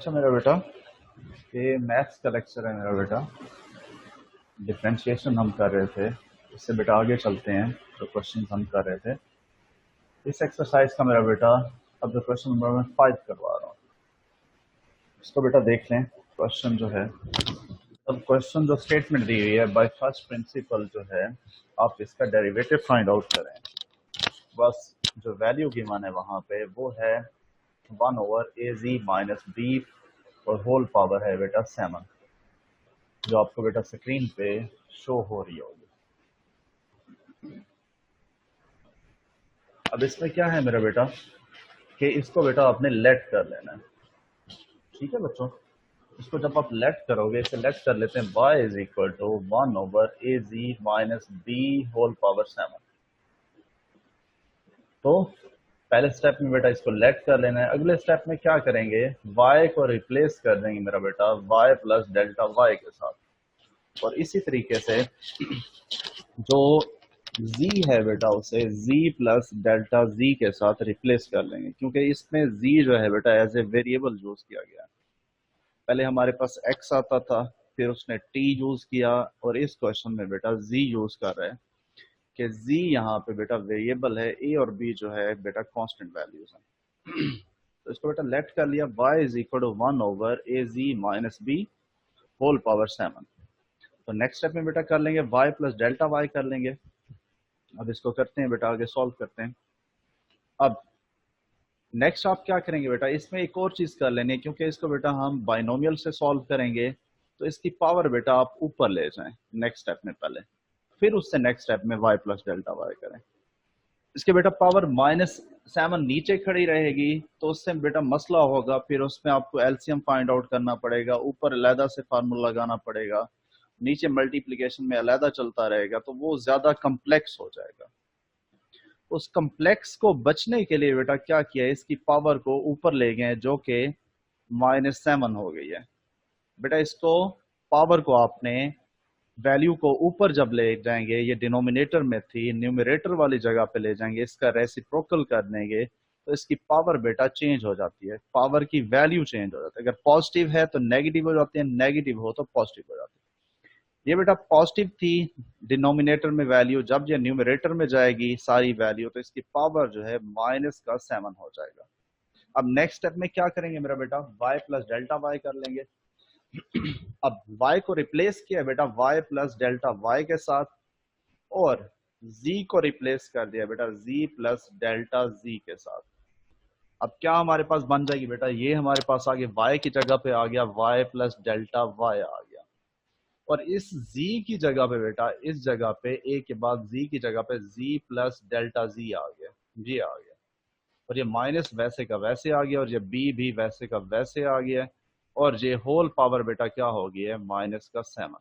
अच्छा मेरा बेटा, ये मैथ्स का लेक्चर है मेरा बेटा। डिफरेंशिएशन हम कर रहे थे, इससे बेटा आगे चलते हैं। जो क्वेश्चन हम कर रहे थे इस एक्सरसाइज का मेरा बेटा, अब जो क्वेश्चन नंबर मैं 5 करवा रहा हूँ इसको बेटा देख लें। क्वेश्चन जो है, अब क्वेश्चन जो स्टेटमेंट दी हुई है, बाय फर्स्ट प्रिंसिपल जो है आप इसका डेरिवेटिव फाइंड आउट करें। बस जो वैल्यू गिवन है वहाँ पे वो है 1/az-b और होल पावर है बेटा 7, जो आपको बेटा स्क्रीन पे शो हो रही होगी। अब इसमें क्या है मेरा बेटा कि इसको बेटा आपने लेट कर लेना है। ठीक है बच्चों, इसको जब आप लेट करोगे, इसे लेट कर लेते हैं y is equal to 1/az-b whole power 7। तो पहले स्टेप में बेटा इसको लेट कर लेना है। अगले स्टेप में क्या करेंगे, y को रिप्लेस कर देंगे मेरा बेटा y प्लस डेल्टा y के साथ। और इसी तरीके से जो z है बेटा उसे z प्लस डेल्टा z के साथ रिप्लेस कर लेंगे, क्योंकि इसमें z जो है बेटा एज ए वेरिएबल यूज किया गया है। पहले हमारे पास x आता था, फिर उसने t यूज किया, और इस क्वेश्चन में बेटा z यूज कर रहे हैं कि z यहाँ पे बेटा वेरिएबल है, a और b जो है बेटा कांस्टेंट वैल्यूज हैं। तो इसको बेटा लेट कर लिया, y is equal to 1/az-b whole power 7। तो नेक्स्ट स्टेप में बेटा कर लेंगे y प्लस डेल्टा y कर लेंगे। अब इसको करते हैं बेटा, आगे सॉल्व करते हैं। अब नेक्स्ट आप क्या करेंगे बेटा, इसमें एक और चीज कर लेनी है, क्योंकि इसको बेटा हम बाइनोमियल से सॉल्व करेंगे तो इसकी पावर बेटा आप ऊपर ले जाएं नेक्स्ट स्टेप में पहले, फिर उससे नेक्स्ट स्टेप में y प्लस डेल्टा y करें। इसके बेटा पावर -7 नीचे खड़ी रहेगी, तो उससे बेटा मसला होगा, फिर उसमें आपको एलसीएम फाइंड आउट करना पड़ेगा, ऊपर अलहदा से फार्मूला लगाना पड़ेगा, नीचे मल्टीप्लिकेशन में अलहदा चलता रहेगा, तो वो ज्यादा कम्प्लेक्स हो जाएगा। उस कम्प्लेक्स को बचने के लिए बेटा क्या किया, इसकी पावर को ऊपर ले गए, जो कि -7 हो गई है। बेटा इसको पावर को आपने वैल्यू को ऊपर जब ले जाएंगे, ये डिनोमिनेटर में थी, न्यूमरेटर वाली जगह पे ले जाएंगे, इसका रेसिप्रोकल कर देंगे, तो इसकी पावर बेटा चेंज हो जाती है, पावर की वैल्यू चेंज हो जाती है। अगर पॉजिटिव है तो नेगेटिव हो जाती है, नेगेटिव हो तो पॉजिटिव हो जाती है। ये बेटा पॉजिटिव थी डिनोमिनेटर में वैल्यू, जब ये न्यूमरेटर में जाएगी सारी वैल्यू, तो इसकी पावर जो है -7 हो जाएगा। अब नेक्स्ट स्टेप में क्या करेंगे मेरा बेटा, y प्लस डेल्टा y कर लेंगे। अब y को रिप्लेस किया बेटा y प्लस डेल्टा y के साथ, और z को रिप्लेस कर दिया बेटा z प्लस डेल्टा z के साथ। अब क्या हमारे पास बन जाएगी बेटा, ये हमारे पास आगे y की जगह पे आ गया y प्लस डेल्टा y आ गया, और इस z की जगह पे बेटा, इस जगह पे a के बाद z की जगह पे z प्लस डेल्टा z आ गया, ये आ गया, और ये माइनस वैसे का वैसे आ गया, और ये b भी वैसे का वैसे आ गया, और ये होल पावर बेटा क्या हो गई है, -7।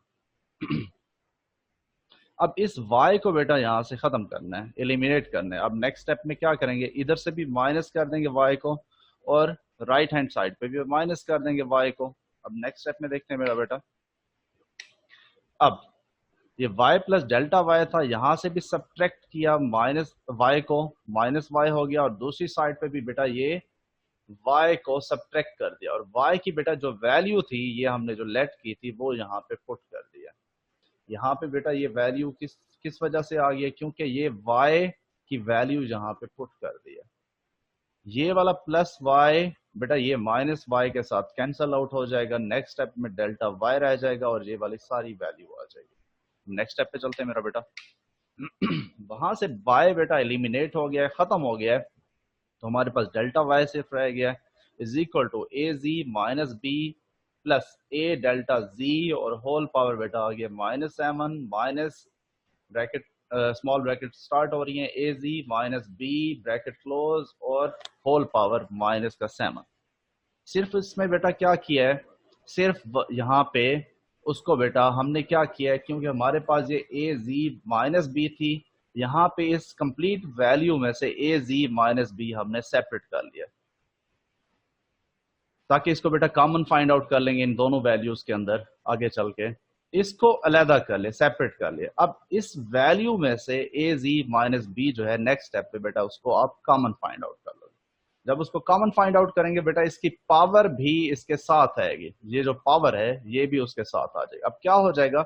अब इस y को बेटा यहां से खत्म करना है, एलिमिनेट करना है। अब नेक्स्ट स्टेप में क्या करेंगे, इधर से भी माइनस कर देंगे y को, और राइट हैंड साइड पे भी माइनस कर देंगे y को। अब नेक्स्ट स्टेप में देखते हैं मेरा बेटा, अब ये y प्लस डेल्टा y था, यहां से भी सब्ट्रैक्ट किया माइनस y को, माइनस y हो गया, और दूसरी साइड पे भी बेटा ये y को सब्ट्रैक्ट कर दिया, और y की बेटा जो वैल्यू थी, ये हमने जो लेट की थी वो यहाँ पे पुट कर दिया। यहाँ पे बेटा ये वैल्यू किस वजह से आ गई, क्योंकि ये y की वैल्यू यहाँ पे पुट कर दिया। ये वाला प्लस y बेटा ये माइनस y के साथ कैंसल आउट हो जाएगा, नेक्स्ट स्टेप में डेल्टा y रह जाएगा, और ये वाली सारी वैल्यू आ जाएगी। नेक्स्ट स्टेप पे चलते हैं मेरा बेटा। वहां से y बेटा एलिमिनेट हो गया है, खत्म हो गया है, तो हमारे पास डेल्टा y सिर्फ रह गया, is equal to az minus B plus a delta z, और होल पावर बेटा आ गया -7, minus bracket small bracket start हो रही है, az minus b bracket close, और होल पावर -7। सिर्फ इसमें बेटा क्या किया है, सिर्फ यहाँ पे उसको बेटा हमने क्या किया है, क्योंकि हमारे पास ये az माइनस बी थी, यहाँ पे इस कंप्लीट वैल्यू में से az माइनस बी हमने सेपरेट कर लिया, ताकि इसको बेटा कॉमन फाइंड आउट कर लेंगे इन दोनों वैल्यूज के अंदर, आगे चल के इसको अलहदा कर ले, सेपरेट कर ले। अब इस वैल्यू में से az माइनस बी जो है नेक्स्ट स्टेप पे बेटा उसको आप कॉमन फाइंड आउट कर लो। जब उसको कॉमन फाइंड आउट करेंगे बेटा इसकी पावर भी इसके साथ आएगी, ये जो पावर है ये भी उसके साथ आ जाएगी। अब क्या हो जाएगा,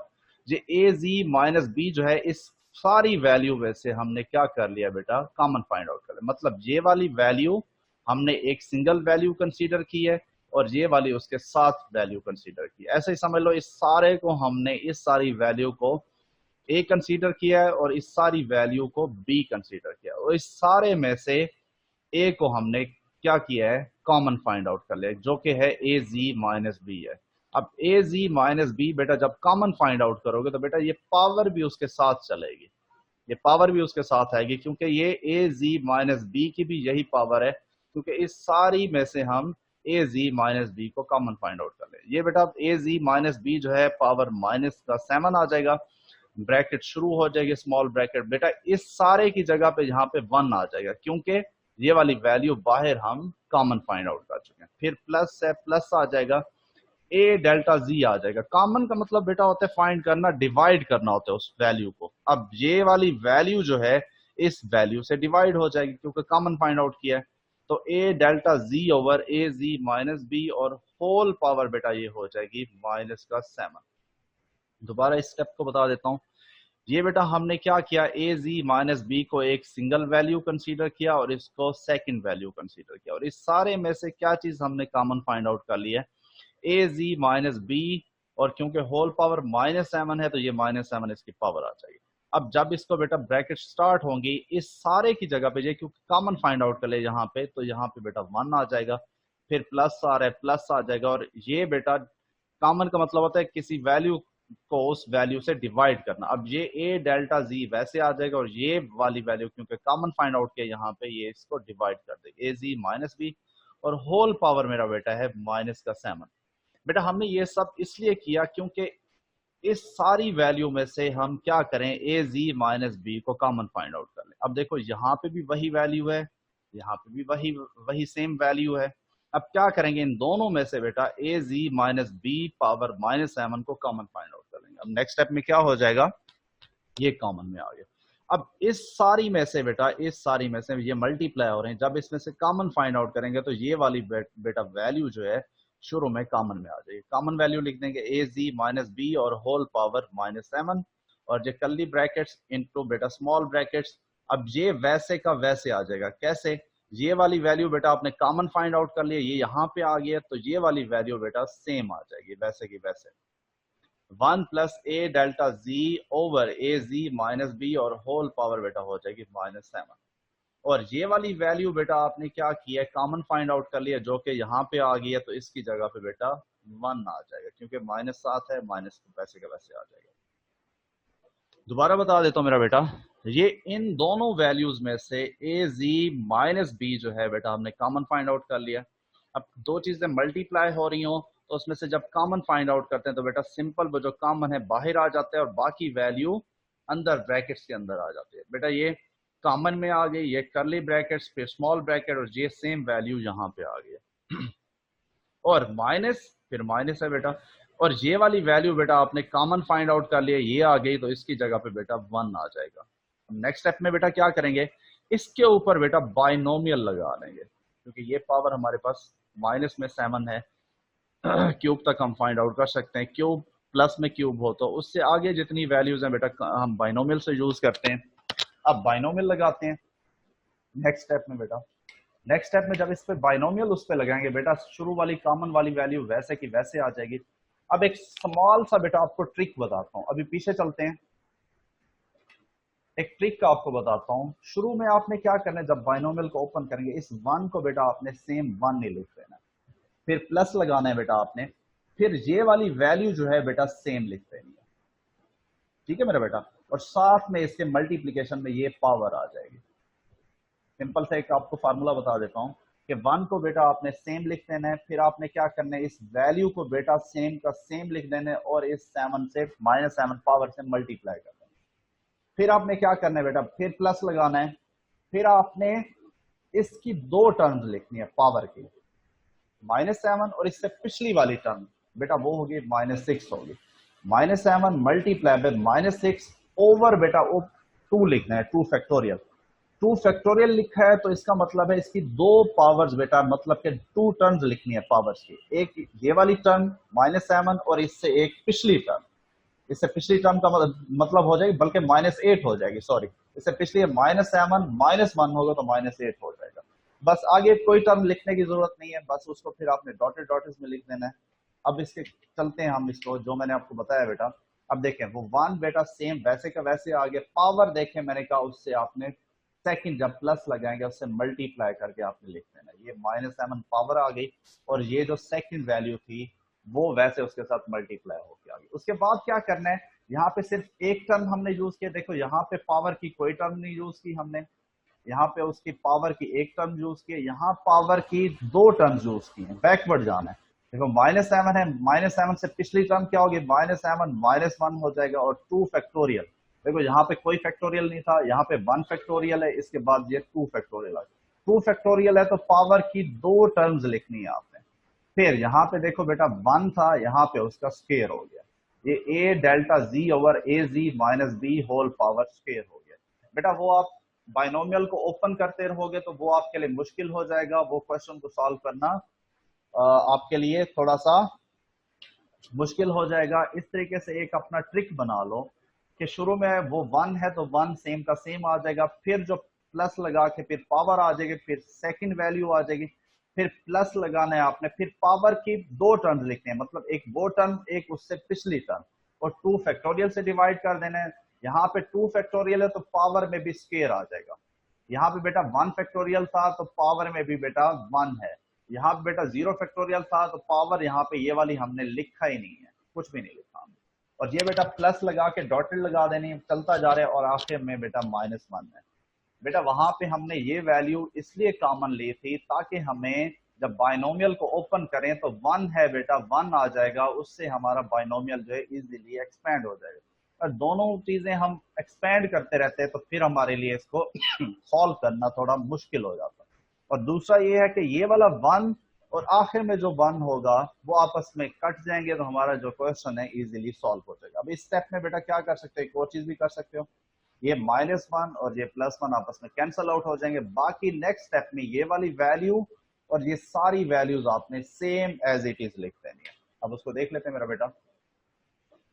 ये ए जी माइनस बी जो है इस सारी वैल्यू में से हमने क्या कर लिया बेटा, कॉमन फाइंड आउट कर लिया। मतलब ये वाली वैल्यू हमने एक सिंगल वैल्यू कंसीडर की है और ये वाली उसके साथ वैल्यू कंसीडर की। ऐसे ही समझ लो इस सारे को हमने इस सारी वैल्यू को ए कंसीडर किया है और इस सारी वैल्यू को बी कंसीडर किया, और इस सारे में से ए को हमने क्या किया है, कॉमन फाइंड आउट कर लिया, जो कि है ए जी माइनस बी है। अब ए जी माइनस बी बेटा जब कॉमन फाइंड आउट करोगे तो बेटा ये पावर भी उसके साथ चलेगी, ये पावर भी उसके साथ आएगी, क्योंकि ये ए जी माइनस बी की भी यही पावर है, क्योंकि इस सारी में से हम ए जी माइनस बी को कॉमन फाइंड आउट कर ले। ये बेटा ए जी माइनस बी जो है पावर माइनस का 7 आ जाएगा, ब्रैकेट शुरू हो जाएगी स्मॉल ब्रैकेट, बेटा इस सारे की जगह पे यहाँ पे 1 आ जाएगा, क्योंकि ये वाली वैल्यू बाहर हम कॉमन फाइंड आउट कर चुके हैं। फिर प्लस है, प्लस आ जाएगा, ए डेल्टा जी आ जाएगा। कॉमन का मतलब बेटा होता है फाइंड करना, डिवाइड करना होता है उस वैल्यू को। अब ये वाली वैल्यू जो है इस वैल्यू से डिवाइड हो जाएगी क्योंकि कॉमन फाइंड आउट किया है, तो ए delta G over A G minus B और होल पावर बेटा ये हो जाएगी माइनस का 7। दोबारा इस स्टेप को बता देता हूं। ये बेटा हमने क्या किया, ए जी माइनस बी को एक सिंगल वैल्यू कंसीडर किया और इसको सेकंड वैल्यू कंसीडर किया, और इस सारे में से क्या चीज हमने कॉमन फाइंड आउट कर लिया है, ए जी माइनस बी, और क्योंकि होल पावर -7 है तो ये -7 इसकी पावर आ जाएगी। अब जब इसको बेटा ब्रैकेट स्टार्ट होंगी इस सारे की जगह पे, ये क्योंकि कॉमन फाइंड आउट कर ले यहाँ पे, तो यहाँ पे बेटा 1 आ जाएगा, फिर प्लस आ रहा है प्लस आ जाएगा, और ये बेटा कॉमन का मतलब होता है किसी वैल्यू को उस वैल्यू से डिवाइड करना। अब ये ए डेल्टा जी वैसे आ जाएगा, और ये वाली वैल्यू क्योंकि कॉमन फाइंड आउट किया यहाँ पे, ये इसको डिवाइड कर देगी, ए जी माइनस बी, और होल पावर मेरा बेटा है माइनस का 7। बेटा हमने ये सब इसलिए किया क्योंकि इस सारी वैल्यू में से हम क्या करें, ए जी माइनस बी को कॉमन फाइंड आउट कर लें। अब देखो यहाँ पे भी वही वैल्यू है, यहाँ पे भी वही सेम वैल्यू है। अब क्या करेंगे, इन दोनों में से बेटा ए जी माइनस बी पावर -7 को कॉमन फाइंड आउट कर लेंगे। अब नेक्स्ट स्टेप में क्या हो जाएगा, ये कॉमन में आ गया। अब इस सारी में से बेटा, इस सारी में से ये मल्टीप्लाई हो रहे हैं, जब इसमें से कॉमन फाइंड आउट करेंगे तो ये वाली बेटा वैल्यू जो है शुरू में कॉमन में आ जाएगी। कॉमन वैल्यू लिख देंगे ए जी माइनस बी और होल पावर -7, और ये कर्ली ब्रैकेट्स इनटू बेटा स्मॉल ब्रैकेट्स। अब ये वैसे का वैसे आ जाएगा, कैसे, ये वाली वैल्यू बेटा आपने कॉमन फाइंड आउट कर लिया, ये यहाँ पे आ गया, तो ये वाली वैल्यू बेटा सेम आ जाएगी वैसे की वैसे, 1 plus A delta G over A G minus B और होल पावर बेटा हो जाएगी -7। और ये वाली वैल्यू बेटा आपने क्या किया, कॉमन फाइंड आउट कर लिया, जो कि यहाँ पे आ गई है, तो इसकी जगह पे बेटा 1 आ जाएगा, क्योंकि -7 है, माइनस वैसे का वैसे आ जाएगा। दोबारा बता देता हूँ मेरा बेटा, ये इन दोनों वैल्यूज में से ए जी माइनस बी जो है बेटा हमने कॉमन फाइंड आउट कर लिया। अब दो चीजें मल्टीप्लाई हो रही हो तो उसमें से जब कॉमन फाइंड आउट करते हैं तो बेटा सिंपल वो जो कॉमन है बाहर आ जाता है और बाकी वैल्यू अंदर ब्रैकेट्स के अंदर आ जाती है। बेटा ये कॉमन में आ गई, ये करली ब्रैकेट्स फिर स्मॉल ब्रैकेट, और ये सेम वैल्यू यहाँ पे आ गई और माइनस फिर माइनस है बेटा, और ये वाली वैल्यू बेटा आपने कॉमन फाइंड आउट कर लिया, ये आ गई, तो इसकी जगह पे बेटा 1 आ जाएगा। नेक्स्ट स्टेप में बेटा क्या करेंगे, इसके ऊपर बेटा बाइनोमियल लगा लेंगे, क्योंकि ये पावर हमारे पास माइनस में 7 है, क्यूब तक हम फाइंड आउट कर सकते हैं, क्यूब प्लस में क्यूब हो तो उससे आगे जितनी वैल्यूज हैं बेटा हम बाइनोमियल से यूज करते हैं। अब बाइनोमियल लगाते हैं नेक्स्ट स्टेप में बेटा। नेक्स्ट स्टेप में जब इस पे बाइनोमियल उस पे लगाएंगे बेटा, शुरू वाली कॉमन वाली वैल्यू वैसे की वैसे आ जाएगी। अब एक स्मॉल सा बेटा आपको ट्रिक बताता हूं, अभी पीछे चलते हैं, एक ट्रिक का आपको बताता हूं। शुरू में आपने क्या करना है, जब बाइनोमियल को ओपन करेंगे इस 1 को बेटा आपने सेम 1 नहीं लिख देना, फिर प्लस लगाना है बेटा आपने, फिर ये वाली वैल्यू जो है बेटा सेम लिख देनी है, ठीक है मेरा बेटा, और साथ में इसके मल्टीप्लीकेशन में ये पावर आ जाएगी। सिंपल से एक आपको फार्मूला बता देता हूं कि 1 को बेटा आपने सेम लिख देना है, फिर आपने क्या करना है, इस वैल्यू को बेटा सेम का सेम लिख देना है और इस 7 से -7 पावर से मल्टीप्लाई करना है। फिर आपने क्या करना है बेटा, फिर प्लस लगाना है, फिर आपने इसकी 2 टर्म्स लिखनी है पावर की, -7 और इससे पिछली वाली टर्म बेटा वो होगी -6 होगी, -7 मल्टीप्लाई बाय -6 ओवर बेटा वो 2 लिखना है, 2 फैक्टोरियल, 2 फैक्टोरियल लिखा है तो इसका मतलब है इसकी 2 पावर्स बेटा, मतलब के 2 टर्म्स लिखनी है पावर्स की। एक ये वाली टर्म -7 और इससे एक पिछली टर्म, इससे पिछली टर्म का मतलब हो जाएगी, बल्कि -8 हो जाएगी, सॉरी, इससे पिछली -7 -1 होगा तो -8 हो जाएगा। बस आगे कोई टर्म लिखने की जरूरत नहीं है, बस उसको फिर आपने डॉटेड डॉटेड में लिख देना है। अब इसके चलते हैं हम इसको, जो मैंने आपको बताया बेटा। अब देखें वो 1 बेटा सेम वैसे का वैसे आगे, पावर देखें मैंने कहा उससे आपने सेकंड जब प्लस लगाएंगे उससे मल्टीप्लाई करके आपने लिख देना। ये -7 पावर आ गई और ये जो सेकंड वैल्यू थी वो वैसे उसके साथ मल्टीप्लाई होकर आ गई। उसके बाद क्या करना है, यहाँ पे सिर्फ एक टर्म हमने यूज किया, देखो यहाँ पे पावर की कोई टर्म नहीं यूज की हमने, यहाँ पे उसकी पावर की एक टर्म यूज की है, यहाँ पावर की 2 टर्म यूज की है। बैकवर्ड जाना है, देखो -7 है, -7 से पिछली टर्म क्या होगी, -7 -1 हो जाएगा और 2 फैक्टोरियल। देखो यहाँ पे कोई फैक्टोरियल नहीं था, यहाँ पे 1 फैक्टोरियल है, इसके बाद ये 2 फैक्टोरियल आ गया। 2 फैक्टोरियल है तो पावर की 2 टर्म्स लिखनी है आपने। फिर यहाँ पे देखो बेटा 1 था, यहाँ पे उसका स्क्वायर हो गया, ये a delta z over a z minus b whole power square हो गया। बेटा वो आप बाइनोमियल को ओपन करते रहोगे तो वो आपके लिए मुश्किल हो जाएगा, वो क्वेश्चन को सॉल्व करना आपके लिए थोड़ा सा मुश्किल हो जाएगा। इस तरीके से एक अपना ट्रिक बना लो कि शुरू में वो 1 है तो 1 सेम का सेम आ जाएगा, फिर जो प्लस लगा के फिर पावर आ जाएगी, फिर सेकंड वैल्यू आ जाएगी, फिर प्लस लगाना है आपने, फिर पावर की 2 टर्म्स लिखने हैं, मतलब एक वो टर्म एक उससे पिछली टर्म, और 2 फैक्टोरियल से डिवाइड कर देना है। यहाँ पे 2 फैक्टोरियल है तो पावर में भी स्क्वायर आ जाएगा। यहाँ पे बेटा 1 फैक्टोरियल था तो पावर में भी बेटा 1 है। यहाँ पे बेटा 0 फैक्टोरियल था तो पावर यहाँ पे ये वाली हमने लिखा ही नहीं है, कुछ भी नहीं लिखा हमने। और ये बेटा प्लस लगा के डॉटेड लगा देनी, चलता जा रहा है और आखिर में बेटा -1 है। बेटा वहां पे हमने ये वैल्यू इसलिए कॉमन ली थी ताकि हमें जब बाइनोमियल को ओपन करें तो 1 है बेटा 1 आ जाएगा, उससे हमारा बाइनोमियल जो है इजीली एक्सपेंड हो जाएगा। और दोनों चीजें हम एक्सपेंड करते रहते हैं तो फिर हमारे लिए इसको सॉल्व करना थोड़ा मुश्किल हो जाता है। और दूसरा ये है कि ये वाला 1 और आखिर में जो 1 होगा वो आपस में कट जाएंगे तो हमारा जो क्वेश्चन है इजीली सॉल्व हो जाएगा। अब इस स्टेप में बेटा क्या कर सकते हो, एक और चीज भी कर सकते हो, ये -1 और ये +1 आपस में कैंसल आउट हो जाएंगे। बाकी नेक्स्ट स्टेप में ये वाली वैल्यू और ये सारी वैल्यूज आपने सेम एज इट इज लिख देनी है। अब उसको देख लेते हैं मेरा बेटा।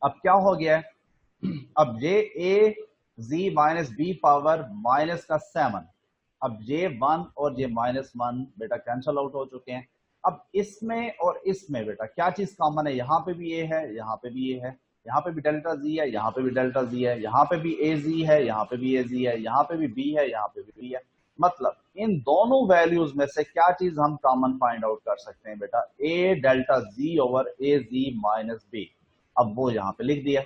अब क्या हो गया है, अब ये a z minus B power minus का 7, अब ये 1 और ये -1 बेटा कैंसल आउट हो चुके हैं। अब इसमें और इसमें बेटा क्या चीज कॉमन है, यहाँ पे भी ये है, यहाँ पे भी ये है, यहाँ पे भी डेल्टा z है, यहाँ पे भी डेल्टा z है, यहाँ पे भी a z है, यहाँ पे भी a z है, यहाँ पे भी b है, यहाँ पे भी b है। मतलब इन दोनों वैल्यूज में से क्या चीज हम कॉमन फाइंड आउट कर सकते हैं बेटा, a delta z over a z minus b। अब वो यहाँ पे लिख दिया,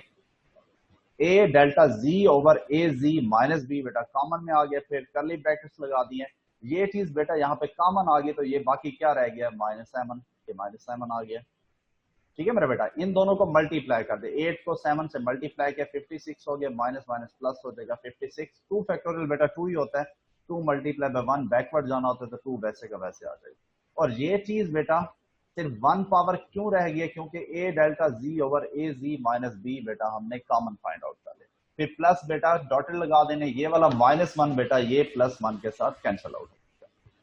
a delta z over a z minus b बेटा कॉमन में आ गया, फिर करली ब्रैकेट्स लगा दिए, ये चीज बेटा यहाँ पे कॉमन आ गई तो ये बाकी क्या रह गया, -7, ये -7 आ गया। ठीक है मेरा बेटा, इन दोनों को मल्टीप्लाई कर दे, 8 को 7 से मल्टीप्लाई किया 56 हो गया, माइनस माइनस प्लस हो जाएगा 56। 2 फैक्टोरियल बेटा 2 ही होता है, 2 मल्टीप्लाई बाय 1 बैकवर्ड जाना होता है तो 2 वैसे का वैसे आ जाएगा। और ये चीज बेटा सिर्फ 1 पावर क्यों रह गया, क्योंकि a delta z over a z minus b बेटा हमने कॉमन फाइंड आउट कर लिया। फिर प्लस बेटा डॉटेड लगा देने, ये वाला -1 बेटा ये +1 के साथ कैंसिल आउट।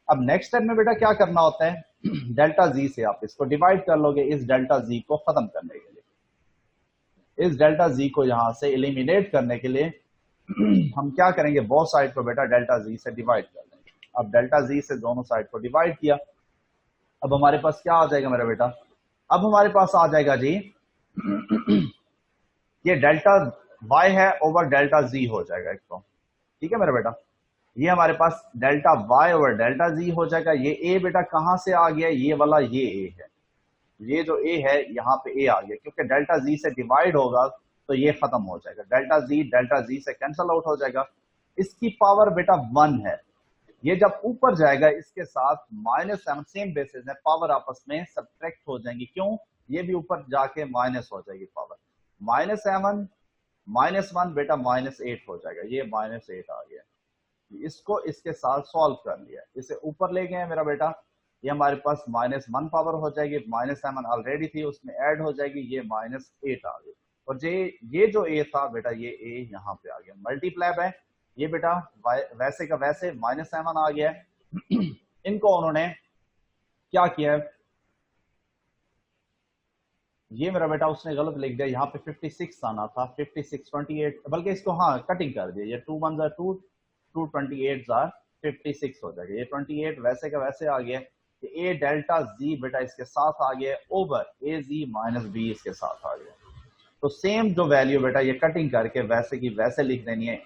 अब नेक्स्ट स्टेप में बेटा क्या करना होता है, डेल्टा जी से आप इसको डिवाइड कर लोगे इस डेल्टा जी को खत्म करने के लिए। इस डेल्टा जी को यहां से एलिमिनेट करने के लिए हम क्या करेंगे, बोथ साइड को बेटा डेल्टा जी से डिवाइड कर लेंगे। अब डेल्टा जी से दोनों साइड को डिवाइड किया, अब हमारे पास क्या आ जाएगा मेरा बेटा, अब हमारे पास आ जाएगा जी ये डेल्टा y है ओवर डेल्टा z हो जाएगा एक तो। ठीक है मेरा बेटा, ये हमारे पास delta y over delta z हो जाएगा। ये a बेटा कहां से आ गया, ये वाला ये a है, ये जो a है यहाँ पे a आ गया, क्योंकि डेल्टा z से डिवाइड होगा तो ये खत्म हो जाएगा, डेल्टा z से कैंसल आउट हो जाएगा। इसकी पावर बेटा 1 है, ये जब ऊपर जाएगा इसके साथ -7 सेम बेसिस है, पावर आपस में सब्ट्रैक्ट हो जाएंगी, क्यों, ये भी ऊपर जाके माइनस हो जाएगी पावर, -7 -1 बेटा -8 हो जाएगा, ये -8 आ गया। इसको इसके साथ सॉल्व कर लिया, इसे ऊपर ले गए मेरा बेटा, ये हमारे पास -1 पावर हो जाएगी, -7 ऑलरेडी थी उसमें ऐड हो जाएगी, ये -8 आ गई। और ये जो a था बेटा ये a यहाँ पे आ गया, मल्टीप्लाई बाय ये बेटा वैसे का वैसे -7 आ गया है। इनको उन्होंने क्या किया है, ये मेरा बेटा उसने गलत लिख दिया, यहाँ पे 56 आना था, 56 28, बल्कि इसको हाँ कटिंग कर दिया, ये 2 1 2 2 28 56 हो जाएगा। ये 28 वैसे का वैसे आ गया कि ए डेल्टा जी बेटा इसके साथ आ गया over A G minus B इसके साथ आ गया। तो सेम जो वैल्यू बेटा ये कटिंग करके वैसे की वैसे लिख देनी है।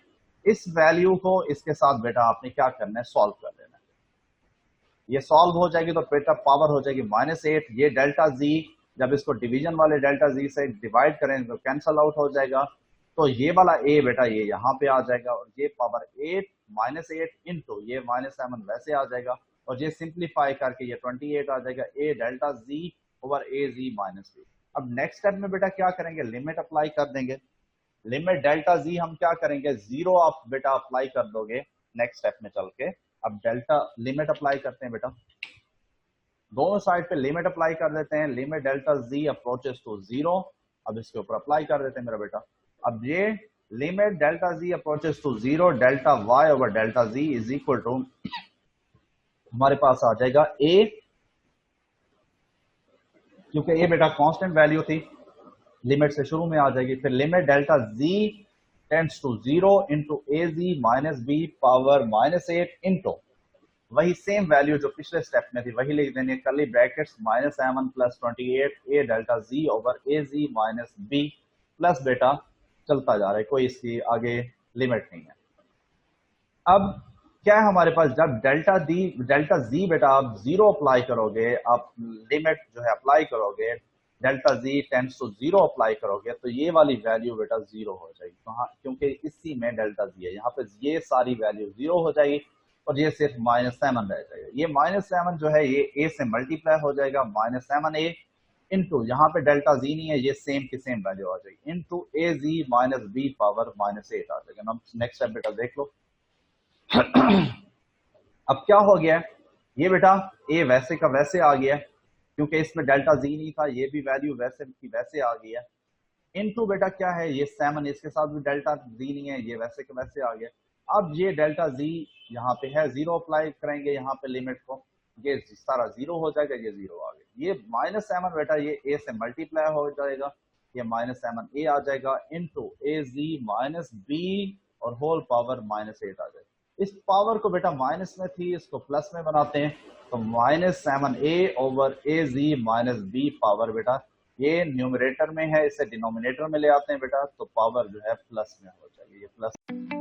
इस वैल्यू को इसके साथ बेटा आपने क्या करना है, सॉल्व कर देना है। ये सॉल्व हो जाएगी तो बेटा पावर हो जाएगी -8। ये डेल्टा जी जब इसको डिवीजन वाले डेल्टा जी से डिवाइड करें तो कैंसल आउट हो जाएगा। तो ये वाला ए बेटा ये यहाँ पे आ जाएगा और ये पावर 8 -8 इंटू ये -7 वैसे आ जाएगा और ये सिंप्लीफाई करके ये 28 आ जाएगा ए delta G over A G minus B. अब नेक्स्ट स्टेप में बेटा क्या करेंगे, लिमिट अप्लाई कर देंगे। लिमिट डेल्टा जी हम क्या करेंगे, 0 आप बेटा अप्लाई कर दोगे नेक्स्ट स्टेप में चल के। अब डेल्टा लिमिट अप्लाई करते हैं बेटा, दोनों साइड पे लिमिट अप्लाई कर देते हैं। Limit delta g approaches to 0, अब इसके ऊपर अप्लाई कर देते हैं मेरा बेटा। अब ये limit delta g approaches to 0 delta y over delta g is equal to हमारे पास आ जाएगा ए, क्योंकि ए बेटा कांस्टेंट वैल्यू थी लिमिट से शुरू में आ जाएगी। फिर limit delta G tends to 0 into A G minus B power -8 into वही सेम वैल्यू जो पिछले स्टेप में थी वही लिख देनी है, curly brackets -7 plus 28 A delta G over A G minus B plus बेटा चलता जा रहा है, कोई इसकी आगे लिमिट नहीं है। अब क्या है हमारे पास, जब डेल्टा जी बेटा आप 0 अप्लाई करोगे, आप लिमिट जो है अप्लाई करोगे, delta G tends to 0 apply करोगे तो ये वाली वैल्यू बेटा 0 हो जाएगी। तो हाँ, क्योंकि इसी में डेल्टा जी है, यहाँ पे ये सारी वैल्यू 0 हो जाएगी और ये सिर्फ -7 रह जाएगा। ये -7 जो है ये ए से मल्टीप्लाई हो जाएगा, -7a इंटू यहाँ पे डेल्टा जी नहीं है, ये सेम की सेम वैल्यू आ जाएगी into A G minus B power -8 आ जाएगा। नेक्स्ट स्टेप बेटा देख लो। अब क्या हो गया, ये बेटा ए वैसे का वैसे आ गया क्योंकि इसमें डेल्टा जी नहीं था, ये भी वैल्यू वैसे की वैसे आ गई है इनटू बेटा क्या है ये 7, इसके साथ भी डेल्टा जी नहीं है, ये वैसे के वैसे आ गया। अब ये डेल्टा जी यहाँ पे है, 0 अप्लाई करेंगे यहाँ पे लिमिट को, ये सारा 0 हो जाएगा, ये 0 आ गया। ये -7 बेटा ये ए से मल्टीप्लाई हो जाएगा, ये -7a आ जाएगा into A G minus B और होल पावर -8 आ जाएगा। इस पावर को बेटा माइनस में थी, इसको प्लस में बनाते हैं तो -7a over A G minus B power बेटा ये न्यूमरेटर में है, इसे डिनोमिनेटर में ले आते हैं बेटा तो पावर जो है प्लस में हो जाएगी, ये प्लस।